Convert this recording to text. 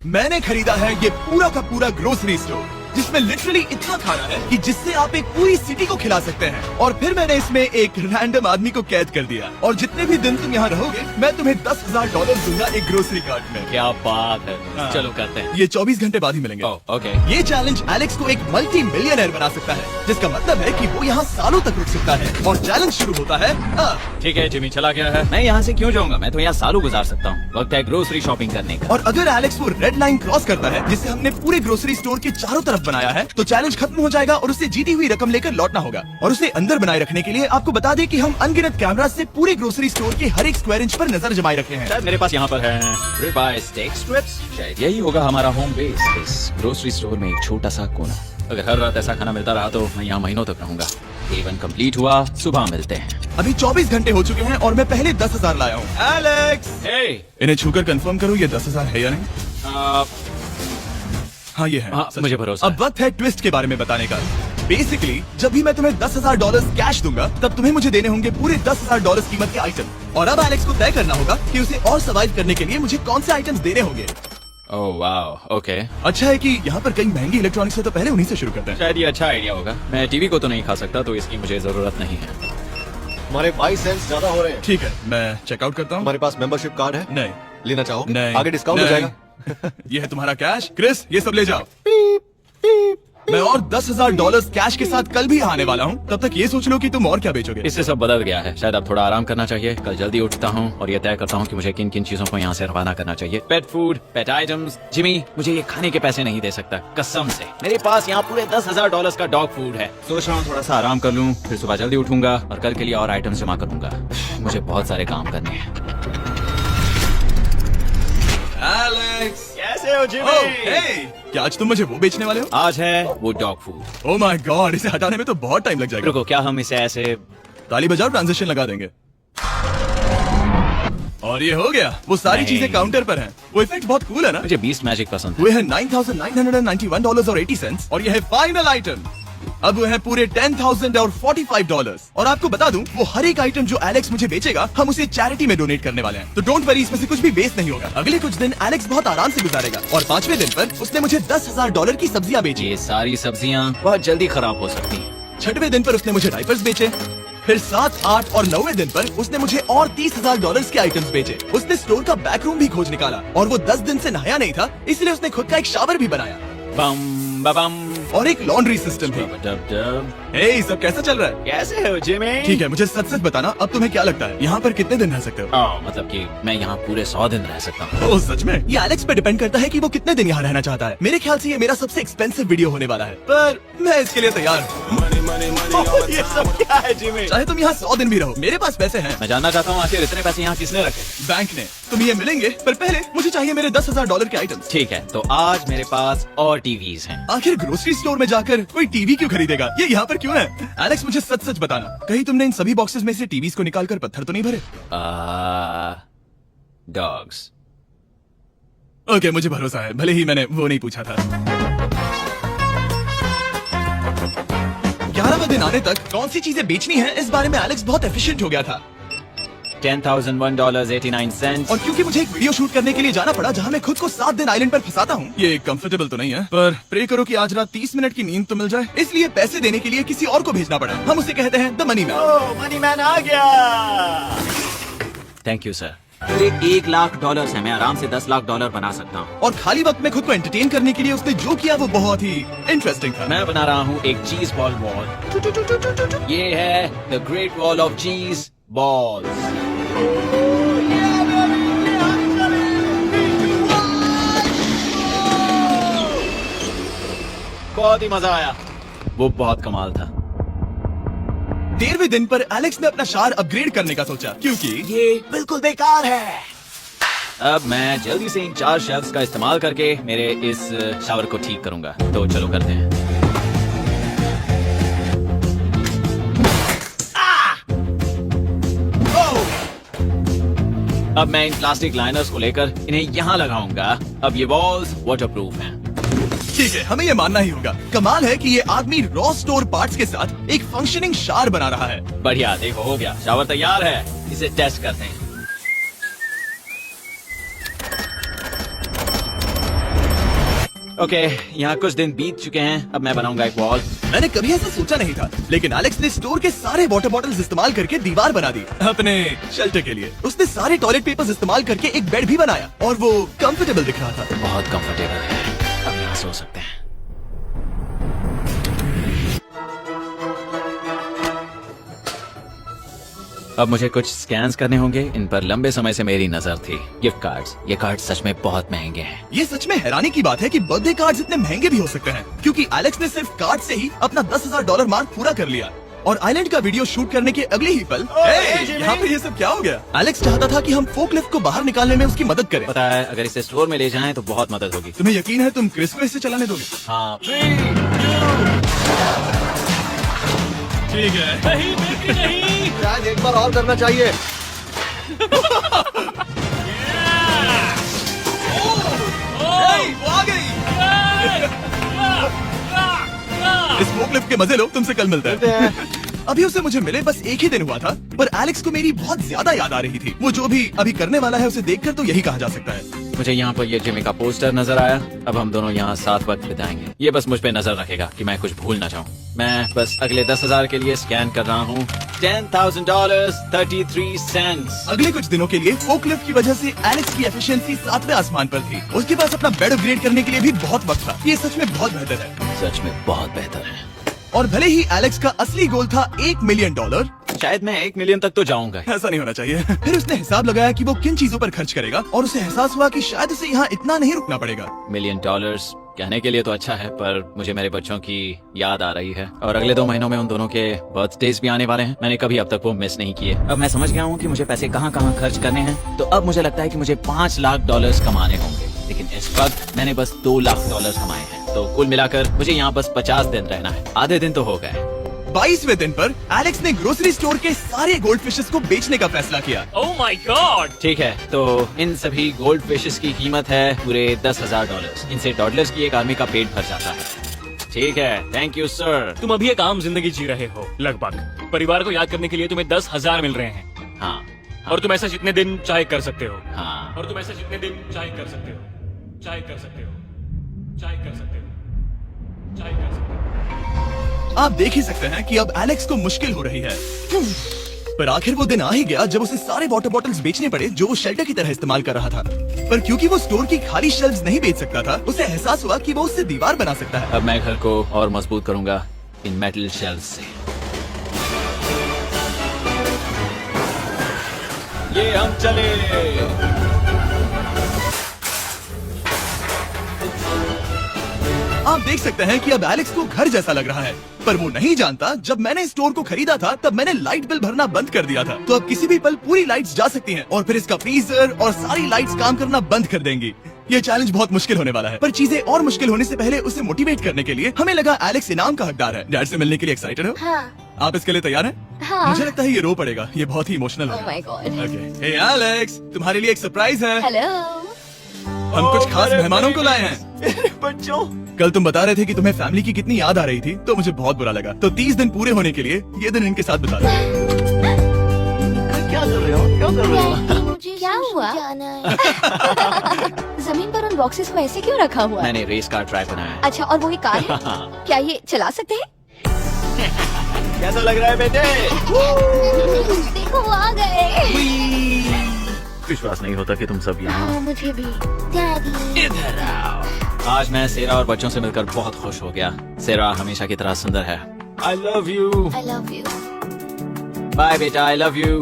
मैंने खरीदा है ये पूरा का पूरा ग्रोसरी स्टोर, जिसमें लिटरली इतना खाना है कि जिससे आप एक पूरी सिटी को खिला सकते हैं। और फिर मैंने इसमें एक रैंडम आदमी को कैद कर दिया, और जितने भी दिन तुम यहाँ रहोगे मैं तुम्हें $10,000 दूंगा एक ग्रोसरी कार्ट में। क्या बात है, चलो करते हैं। ये 24 घंटे बाद ही मिलेंगे। ओके। ये चैलेंज एलेक्स को एक मल्टी मिलियनर बना सकता है, जिसका मतलब है कि वो यहाँ सालों तक रुक सकता है। और चैलेंज शुरू होता है अब। ठीक है, जिमी चला गया है। मैं यहाँ से क्यों जाऊँगा, मैं तो यहाँ सालों गुजार सकता हूँ। वक्त है ग्रोसरी शॉपिंग करने का। और अगर एलेक्स वो रेड लाइन क्रॉस करता है, जिसे हमने पूरे ग्रोसरी स्टोर के चारों तरफ बनाया है, तो चैलेंज खत्म हो जाएगा और उसे जीती हुई रकम लेकर लौटना होगा। और उसे अंदर बनाए रखने के लिए आपको बता दें कि हम अनगिनत कैमरा से पूरे ग्रोसरी स्टोर के हर एक स्क्वायर इंच पर नजर जमाए रखे हैं। शायद मेरे पास यहाँ पर है रिबाई स्टेक स्ट्रिप्स। शायद यही होगा हमारा होम बेस। इस ग्रोसरी स्टोर में एक छोटा सा कोना। अगर हर रात ऐसा खाना मिलता रहा तो मैं यहाँ महीनों तक रहूंगा। इवन कंप्लीट हुआ, सुबह मिलते हैं। अभी 24 घंटे हो चुके हैं और मैं पहले 10,000 लाया हूँ। एलेक्स, इन्हें छूकर कंफर्म करो ये 10,000 है या नहीं। हाँ ये है। मुझे भरोसा। अब वक्त है ट्विस्ट के बारे में बताने का। बेसिकली जब भी मैं तुम्हें $10,000 कैश दूंगा, तब तुम्हें मुझे देने होंगे पूरे $10,000 कीमत के आइटम। और अब एलेक्स को तय करना होगा कि उसे और सर्वाइव करने के लिए मुझे कौन से आइटम्स देने होंगे। Oh wow, okay. अच्छा है कि यहाँ पर कई महंगी इलेक्ट्रॉनिक्स है, तो पहले उन्हीं से शुरू करते हैं। शायद ये अच्छा आइडिया होगा। मैं टीवी को तो नहीं खा सकता, तो इसकी मुझे जरूरत नहीं है। हमारे 22 सेंट्स ज्यादा हो रहे हैं। ठीक है, मैं चेकआउट करता हूँ। हमारे पास मेंबरशिप कार्ड है। नहीं। लेना चाहोगे? नहीं। आगे डिस्काउंट हो जाएगा। ये है तुम्हारा कैश। क्रिस, ये सब ले जाओ। मैं और $10,000 कैश के साथ कल भी आने वाला हूँ। तब तक ये सोच लो कि तुम और क्या बेचोगे। इससे सब बदल गया है। शायद अब थोड़ा आराम करना चाहिए। कल जल्दी उठता हूँ और ये तय करता हूँ कि मुझे किन किन चीजों को यहाँ से रवाना करना चाहिए। पेट फूड, पेट आइटम्स। जिमी, मुझे ये खाने के पैसे नहीं दे सकता, कसम से। मेरे पास यहाँ पूरे $10,000 का डॉग फूड है। सोच रहा हूँ थोड़ा सा आराम कर लूँ, फिर सुबह जल्दी उठूंगा और कल के लिए और आइटम्स जमा करूंगा। मुझे बहुत सारे काम करने हैं। एलेक्स, कैसे हो जिमी? क्या आज तुम मुझे वो बेचने वाले हो? आज है वो dog food. Oh my God, इसे हटाने में तो बहुत टाइम लग जाएगा। रुको, क्या हम इसे ऐसे ताली बजाओ, ट्रांजिशन लगा देंगे। और ये हो गया। वो सारी नहीं। चीजें काउंटर पर हैं। वो इफेक्ट बहुत कूल है ना। मुझे 20 मैजिक पसंद है। वो है $9,991.80 और ये है फाइनल आइटम। अब वो है पूरे $10,045 और आपको बता दूं, वो हर एक आइटम जो एलेक्स मुझे बेचेगा, हम उसे चैरिटी में डोनेट करने वाले हैं। तो डोंट वरी, इसमें से कुछ भी वेस्ट नहीं होगा। अगले कुछ दिन एलेक्स बहुत आराम से गुजारेगा और 5वें दिन पर उसने मुझे $10,000 की सब्जियां बेची। ये सारी सब्जियां बहुत जल्दी खराब हो सकती हैं। 6वें दिन पर उसने मुझे डायपर्स बेचे। फिर 7, 8 और 9वें दिन पर उसने मुझे और $30,000 के आइटम्स बेचे। उसने स्टोर का बैक रूम भी खोज निकाला और वो 10 दिन से नहाया नहीं था, इसलिए उसने खुद का एक शावर भी बनाया। बम बम और एक लॉन्ड्री सिस्टम भी। हे, सब कैसा चल रहा है? कैसे हो जिमी? ठीक है, मुझे सच सच बताना, अब तुम्हें क्या लगता है यहाँ पर कितने दिन रह सकते हो? मतलब कि मैं यहाँ पूरे 100 दिन रह सकता हूँ। ओह सच में? ये एलेक्स पे डिपेंड करता है कि वो कितने दिन यहाँ रहना चाहता है। मेरे ख्याल से ये मेरा सबसे एक्सपेंसिव वीडियो होने वाला है, पर मैं इसके लिए तैयार हूँ। ये सब क्या है जिमी? चाहे तुम यहाँ 100 दिन भी रहो, मेरे पास पैसे हैं। मैं जानना चाहता हूँ आखिर इतने पैसे यहाँ किसने रखे? बैंक ने। तुम ये मिलेंगे, पर पहले मुझे चाहिए मेरे $10,000 के आइटम्स। ठीक है, तो आज मेरे पास और टीवीज हैं। आखिर ग्रोसरी स्टोर में जाकर कोई टीवी क्यों खरीदेगा? ये यहाँ पर क्यों है? एलेक्स, मुझे सच सच बताना, कहीं तुमने इन सभी बॉक्सेस में से टीवीज को निकालकर पत्थर तो नहीं भरे? डॉग्स। ओके, मुझे भरोसा है, भले ही मैंने वो नहीं पूछा था। 11वें दिन आने तक कौन सी चीजें बेचनी है, इस बारे में एलेक्स बहुत एफिशिएंट हो गया था। $10,001.89। और क्योंकि मुझे एक वीडियो शूट करने के लिए जाना पड़ा, जहाँ मैं खुद को 7 दिन आइलैंड पर फंसाता हूँ। ये कंफर्टेबल तो नहीं है, पर प्रे करो कि आज रात 30 मिनट की नींद तो मिल जाए। इसलिए पैसे देने के लिए किसी और को भेजना पड़ा। हम उसे कहते हैं the money man. Money man आ गया। Thank you sir. मेरे $1 लाख है, मैं आराम से $10 लाख बना सकता हूँ। और खाली वक्त में खुद को एंटरटेन करने के लिए उसने जो किया वो बहुत ही इंटरेस्टिंग था। मैं बना रहा हूँ एक चीज बॉल वॉल। ये है द ग्रेट वॉल ऑफ चीज बॉल्स। बहुत ही मजा आया, वो बहुत कमाल था। 13वें दिन पर एलेक्स ने अपना शावर अपग्रेड करने का सोचा, क्योंकि ये बिल्कुल बेकार है। अब मैं जल्दी से इन 4 शेल्फ्स का इस्तेमाल करके मेरे इस शावर को ठीक करूंगा। तो चलो करते हैं। अब मैं इन प्लास्टिक लाइनर्स को लेकर इन्हें यहाँ लगाऊंगा। अब ये वॉल्स वाटरप्रूफ हैं। ठीक है, हमें ये मानना ही होगा। कमाल है कि ये आदमी रॉ स्टोर पार्ट्स के साथ एक फंक्शनिंग शावर बना रहा है। बढ़िया, देखो हो गया, शावर तैयार है। इसे टेस्ट करते हैं। ओके, यहाँ कुछ दिन बीत चुके हैं, अब मैं बनाऊंगा एक वॉल। मैंने कभी ऐसा सोचा नहीं था, लेकिन एलेक्स ने स्टोर के सारे वाटर बॉटल्स इस्तेमाल करके दीवार बना दी अपने शेल्टर के लिए। उसने सारे टॉयलेट पेपर्स इस्तेमाल करके एक बेड भी बनाया और वो कंफर्टेबल दिख रहा था। बहुत कंफर्टेबल है, अब यहाँ सो सकते हैं। अब मुझे कुछ स्कैन्स करने होंगे, इन पर लंबे समय से मेरी नजर थी। गिफ्ट कार्ड्स, ये कार्ड सच में बहुत महंगे हैं। ये सच में हैरानी की बात है कि बर्थडे कार्ड्स इतने महंगे भी हो सकते हैं, क्योंकि एलेक्स ने सिर्फ कार्ड से ही अपना $10,000 मार्क पूरा कर लिया। और आइलैंड का वीडियो शूट करने के अगले ही पल यहाँ पे ये सब क्या हो गया? एलेक्स चाहता था कि हम फोकलिफ्ट को बाहर निकालने में उसकी मदद करें। पता है, अगर इसे स्टोर में ले जाएं तो बहुत मदद होगी। तुम्हें यकीन है तुम क्रिस को इसे चलाने दोगे? हाँ, ठीक है। शायद एक बार और करना चाहिए। वो आ गई। इस फोकलिफ्ट के मजे लो, तुमसे कल मिलते हैं। अभी उसे मुझे मिले बस एक ही दिन हुआ था, पर एलेक्स को मेरी बहुत ज्यादा याद आ रही थी। वो जो भी अभी करने वाला है उसे देखकर तो यही कहा जा सकता है। मुझे यहाँ पर ये जिमी का पोस्टर नजर आया। अब हम दोनों यहाँ साथ वक्त बिताएंगे। ये बस मुझ पे नजर रखेगा कि मैं कुछ भूल ना जाऊँ। मैं बस अगले 10,000 के लिए स्कैन कर रहा हूँ। $10,000 33 सेंट्स। अगले कुछ दिनों के लिए फोकलिफ्ट की वजह से एलेक्स की एफिशिएंसी 7वें आसमान पर थी। उसके पास अपना बेड अपग्रेड करने के लिए भी बहुत वक्त था। ये सच में बहुत बेहतर है। सच में बहुत बेहतर है। और भले ही एलेक्स का असली गोल था $1 मिलियन, शायद मैं 1 मिलियन तक तो जाऊंगा। ऐसा नहीं होना चाहिए। फिर उसने हिसाब लगाया कि वो किन चीजों पर खर्च करेगा और उसे एहसास हुआ कि शायद उसे यहाँ इतना नहीं रुकना पड़ेगा। $1 मिलियन कहने के लिए तो अच्छा है, पर मुझे मेरे बच्चों की याद आ रही है और अगले 2 महीनों में उन दोनों के बर्थडेज भी आने वाले हैं। मैंने कभी अब तक वो मिस नहीं किए। अब मैं समझ गया हूँ कि मुझे पैसे कहाँ कहाँ खर्च करने हैं। तो अब मुझे लगता है कि मुझे $5 लाख कमाने होंगे, लेकिन इस वक्त मैंने बस $2 लाख कमाए हैं। तो कुल मिलाकर मुझे यहाँ बस 50 दिन रहना है। आधे दिन तो हो गए। 22वें दिन पर एलेक्स ने ग्रोसरी स्टोर के सारे गोल्ड फिशेस को बेचने का फैसला किया। Oh my God! ठीक है, तो इन सभी गोल्ड फिशेस की कीमत है पूरे $10,000। इनसे टॉडलर्स की एक आर्मी का पेट भर जाता है। ठीक है, थैंक यू सर। तुम अभी एक आम जिंदगी जी रहे हो लगभग। परिवार को याद करने के लिए तुम्हें 10,000 मिल रहे हैं। हाँ, और तुम ऐसा जितने दिन चाहे कर सकते हो। हाँ। और तुम ऐसा जितने दिन चाहे कर सकते हो। चाहे कर सकते हो। चाहे कर सकते हो। चाहे कर सकते हो। आप देख ही सकते हैं कि अब एलेक्स को मुश्किल हो रही है। पर आखिर वो दिन आ ही गया जब उसे सारे वाटर बॉटल्स बेचने पड़े जो वो शेल्टर की तरह इस्तेमाल कर रहा था। पर क्योंकि वो स्टोर की खाली शेल्व्स नहीं बेच सकता था, उसे एहसास हुआ कि वो उससे दीवार बना सकता है। अब मैं घर को और मजबूत करूंगा इन मेटल शेल्व्स से। ये हम चले। आप देख सकते हैं कि अब एलेक्स को घर जैसा लग रहा है, पर वो नहीं जानता जब मैंने स्टोर को खरीदा था तब मैंने लाइट बिल भरना बंद कर दिया था। तो अब किसी भी पल पूरी लाइट्स जा सकती हैं और फिर इसका फ्रीजर और सारी लाइट्स काम करना बंद कर देंगी। ये चैलेंज बहुत मुश्किल होने वाला है, पर चीजें और मुश्किल होने से पहले उसे मोटिवेट करने के लिए हमें लगा एलेक्स इनाम का हकदार है। डैड से मिलने के लिए एक्साइटेड हो? हाँ, आप इसके लिए तैयार हैं? हाँ। मुझे लगता है ये रो पड़ेगा, ये बहुत ही emotional Oh my God. Okay, hey Alex, तुम्हारे लिए एक सरप्राइज है। हेलो। हम कुछ खास मेहमानों को लाए हैं। बच्चों, कल तुम बता रहे थे कि तुम्हें फैमिली की कितनी याद आ रही थी, तो मुझे बहुत बुरा लगा। तो 30 दिन पूरे होने के लिए ये दिन इनके साथ बिता दो। क्या कर रहे हो? क्या कर रहे हो? मुझे क्या हुआ? जमीन पर उन बॉक्सेस को ऐसे क्यों रखा हुआ है? मैंने रेस कार ट्रैक बनाया है। अच्छा, और वही कार है? क्या ये चला सकते हैं? कैसा लग रहा है बेटे? देखो वो आ गए। विश्वास नहीं होता कि तुम सब यहाँ हो। हाँ, मुझे भी। डैडी। इधर आओ। आज मैं सेरा और बच्चों से मिलकर बहुत खुश हो गया। सेरा हमेशा की तरह सुंदर है। I love you। I love you. Bye बेटा, I love you।